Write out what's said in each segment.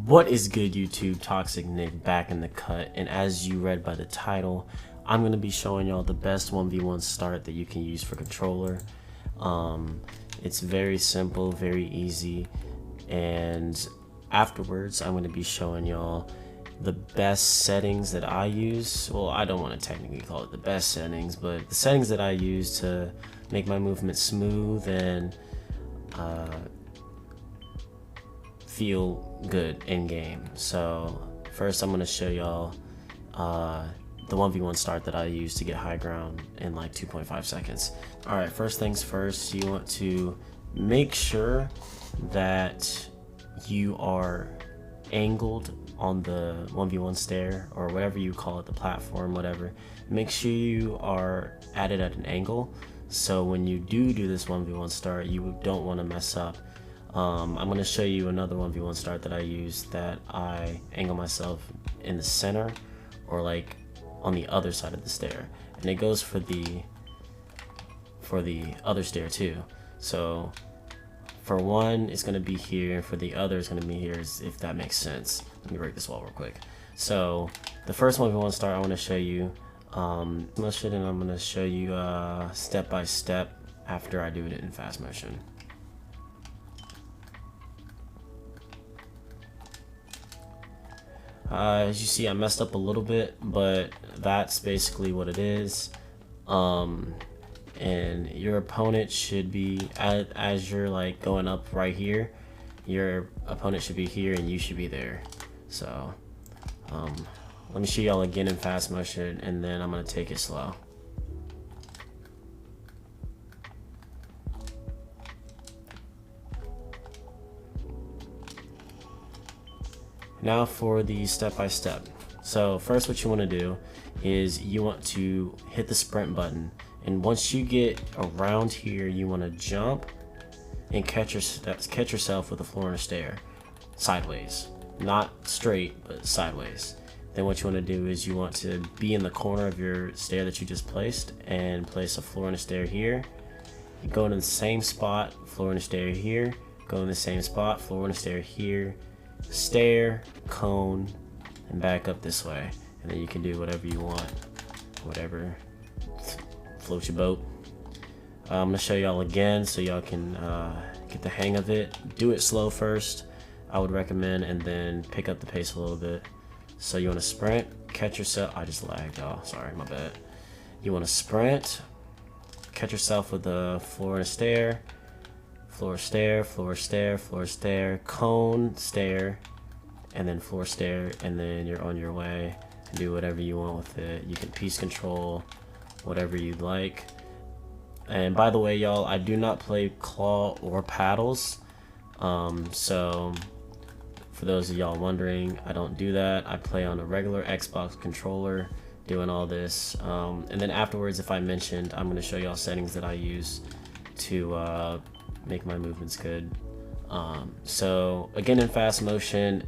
What is good, YouTube? Toxic Nick back in the cut, and as you read by the title, I'm going to be showing y'all the best 1v1 start that you can use for controller. It's very simple, very easy, and afterwards I'm going to be showing y'all the best settings that I use. Well, I don't want to technically call it the best settings, but the settings that I use to make my movement smooth and feel good in game. So first I'm going to show y'all the 1v1 start that I use to get high ground in like 2.5 seconds. Alright, first things first, you want to make sure that you are angled on the 1v1 stair, or whatever you call it, the platform, whatever. Make sure you are at it at an angle, so when you do this 1v1 start, you don't want to mess up. I'm going to show you another 1v1 start that I use that I angle myself in the center or like on the other side of the stair, and it goes for the other stair too. So for one it's going to be here, for the other it's going to be here, if that makes sense. Let me break this wall real quick. So the first 1v1 start I want to show you motion, and I'm going to show you step by step after I do it in fast motion. As you see, I messed up a little bit, but that's basically what it is. And your opponent should be, as you're like going up right here, your opponent should be here and you should be there. So let me show y'all again in fast motion, and then I'm gonna take it slow. Now for the step-by-step. So first what you want to do is you want to hit the sprint button, and once you get around here you want to jump and catch yourself with a floor and a stair sideways, not straight but sideways. Then what you want to do is you want to be in the corner of your stair that you just placed and place a floor and a stair here. You go into the same spot, floor and a stair here, go in the same spot, floor and a stair here, stair, cone, and back up this way, and then you can do whatever you want, whatever floats your boat. I'm gonna show y'all again so y'all can get the hang of it. Do it slow first, I would recommend, and then pick up the pace a little bit. So you want to sprint, catch yourself. I just lagged, y'all, sorry, my bad. You want to sprint, catch yourself with the floor and a stair, floor, stair, floor, stair, floor, stair, cone, stair, and then floor, stair, and then you're on your way. Do whatever you want with it. You can piece control whatever you'd like. And by the way, y'all, I do not play claw or paddles, so for those of y'all wondering, I don't do that. I play on a regular Xbox controller doing all this, and then afterwards, if I mentioned, I'm going to show y'all settings that I use to make my movements good. So again in fast motion,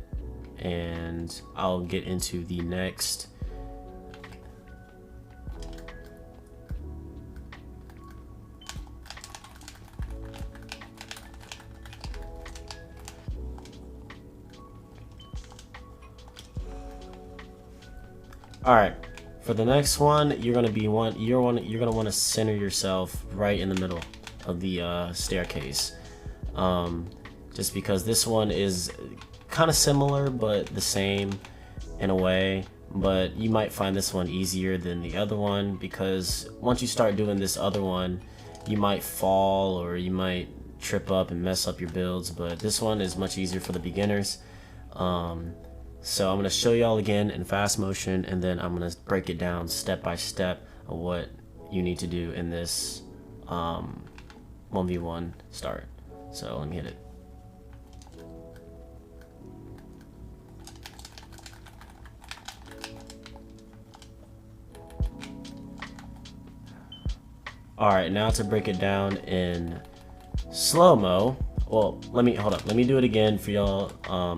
and I'll get into the next. Alright, for the next one, you're gonna want to center yourself right in the middle of the staircase, just because this one is kind of similar but the same in a way, but you might find this one easier than the other one, because once you start doing this other one you might fall or you might trip up and mess up your builds, but this one is much easier for the beginners. So I'm going to show y'all again in fast motion, and then I'm going to break it down step by step of what you need to do in this 1v1 start. So let me hit it. Alright, now to break it down in slow-mo. Well, let me do it again for y'all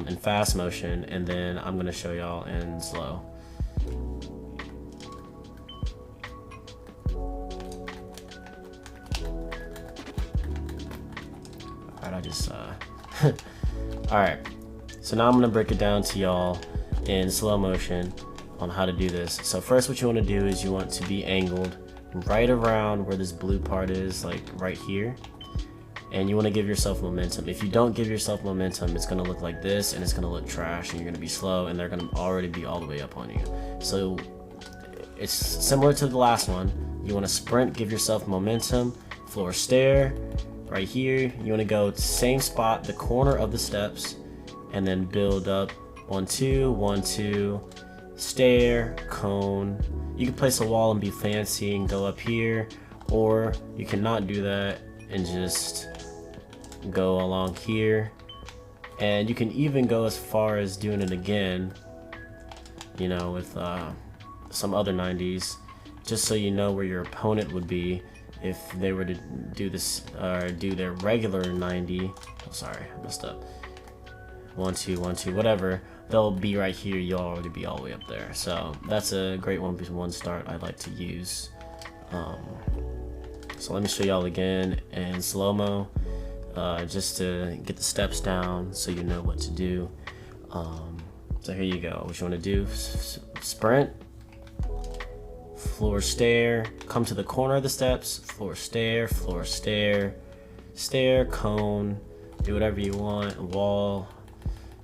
in fast motion, and then I'm gonna show y'all in slow. Alright, I just Alright, So now I'm gonna break it down to y'all in slow motion on how to do this. So first what you want to do is you want to be angled right around where this blue part is, like right here, and you want to give yourself momentum. If you don't give yourself momentum, it's going to look like this, and it's going to look trash, and you're going to be slow, and they're going to already be all the way up on you. So it's similar to the last one. You want to sprint, give yourself momentum, floor stair right here. You want to go to same spot, the corner of the steps, and then build up 1 2 1 2, stair, cone. You can place a wall and be fancy and go up here, or you cannot do that and just go along here. And you can even go as far as doing it again, you know, with some other 90s, just so you know where your opponent would be if they were to do this or do their regular 90. Oh, sorry, I messed up. 1 2 1 2, whatever. They'll be right here. You'll already be all the way up there. So that's a great 1v1 start I like to use. So let me show y'all again in slow-mo, just to get the steps down so you know what to do. So here you go. What you want to do: sprint, floor stair, come to the corner of the steps, floor stair, stair, cone, do whatever you want, wall.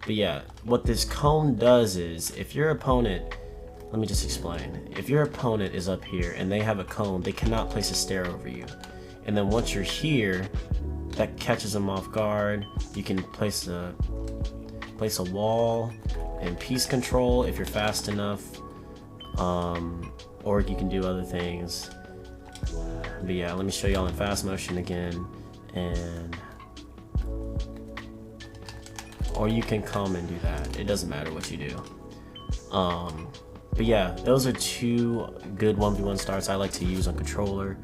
But yeah, what this cone does is, if your opponent, let me just explain. If your opponent is up here and they have a cone, they cannot place a stair over you. And then once you're here, that catches them off guard. You can place a wall and piece control if you're fast enough, or you can do other things. But yeah, let me show y'all in fast motion again, and or you can come and do that. It doesn't matter what you do. But yeah, those are two good 1v1 starts I like to use on controller.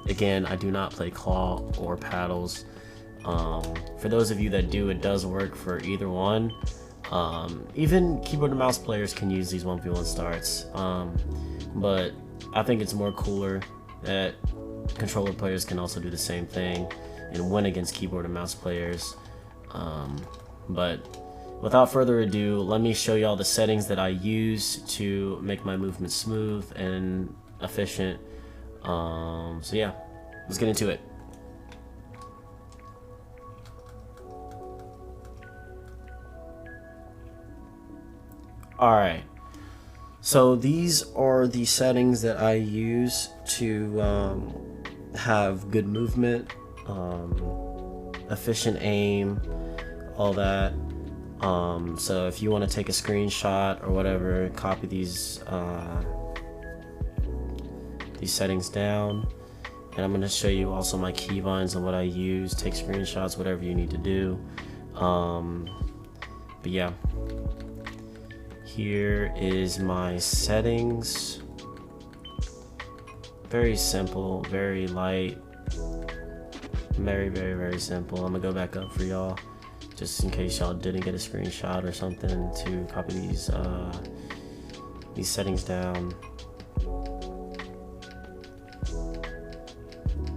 Again, I do not play claw or paddles. For those of you that do, it does work for either one. Even keyboard and mouse players can use these 1v1 starts. But I think it's more cooler that controller players can also do the same thing and win against keyboard and mouse players. But without further ado, let me show y'all the settings that I use to make my movement smooth and efficient. So yeah, let's get into it. Alright, so these are the settings that I use to have good movement, efficient aim, all that. So if you want to take a screenshot or whatever, copy these settings down, and I'm going to show you also my keybinds and what I use. Take screenshots, whatever you need to do. But yeah, here is my settings. Very simple, very light, very simple. I'm gonna go back up for y'all just in case y'all didn't get a screenshot or something, to copy these settings down.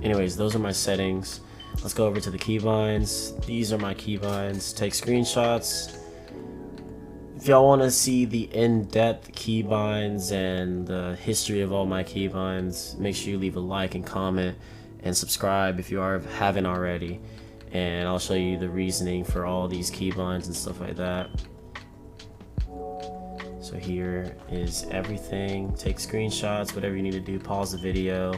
Anyways, those are my settings. Let's go over to the keybinds. These are my keybinds. Take screenshots. If y'all want to see the in-depth keybinds and the history of all my keybinds, make sure you leave a like and comment and subscribe if you haven't already, and I'll show you the reasoning for all these keybinds and stuff like that. So here is everything. Take screenshots, whatever you need to do. Pause the video.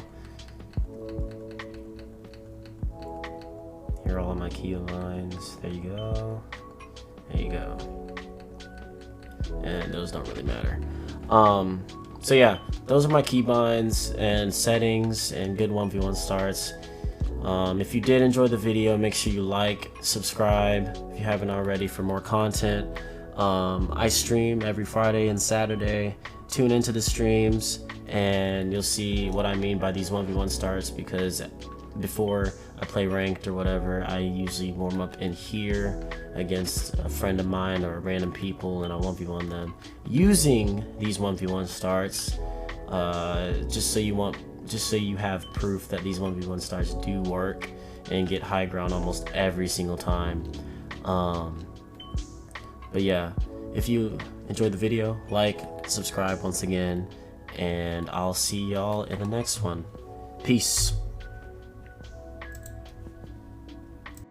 Here are all of my keybinds. There you go. There you go. And those don't really matter. So yeah, those are my keybinds and settings and good 1v1 starts. If you did enjoy the video, make sure you like, subscribe if you haven't already for more content. I stream every Friday and Saturday. Tune into the streams and you'll see what I mean by these 1v1 starts, because before I play ranked or whatever, I usually warm up in here against a friend of mine or random people, and I 1v1 them using these 1v1 starts, just so you have proof that these 1v1 starts do work and get high ground almost every single time. But yeah, if you enjoyed the video, like, subscribe once again, and I'll see y'all in the next one. Peace.